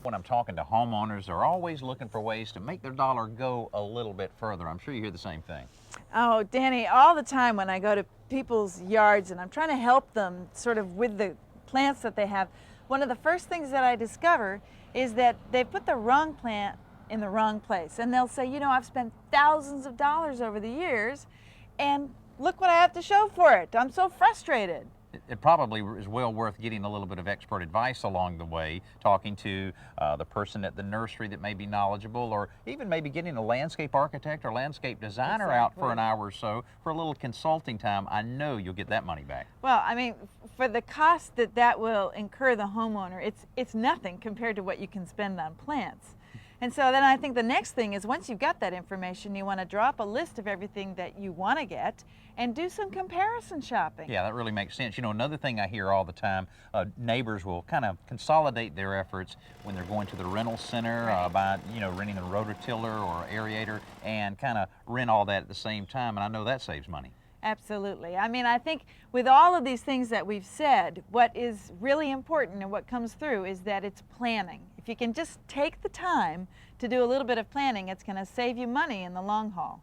when I'm talking to homeowners, they're always looking for ways to make their dollar go a little bit further. I'm sure you hear the same thing. Oh, Danny, all the time when I go to people's yards and I'm trying to help them sort of with the plants that they have, one of the first things that I discover is that they put the wrong plant in the wrong place. And they'll say, you know, I've spent thousands of dollars over the years and look what I have to show for it. I'm so frustrated. It probably is well worth getting a little bit of expert advice along the way, talking to the person at the nursery that may be knowledgeable, or even maybe getting a landscape architect or landscape designer out for an hour or so for a little consulting time. I know you'll get that money back. Well, I mean, for the cost that will incur the homeowner, it's nothing compared to what you can spend on plants. And so then I think the next thing is, once you've got that information, you want to draw up a list of everything that you want to get and do some comparison shopping. Yeah, that really makes sense. You know, another thing I hear all the time, neighbors will kind of consolidate their efforts when they're going to the rental center, by, you know, renting a rototiller or aerator, and kind of rent all that at the same time, and I know that saves money. Absolutely. I mean, I think with all of these things that we've said, what is really important and what comes through is that it's planning. If you can just take the time to do a little bit of planning, it's going to save you money in the long haul.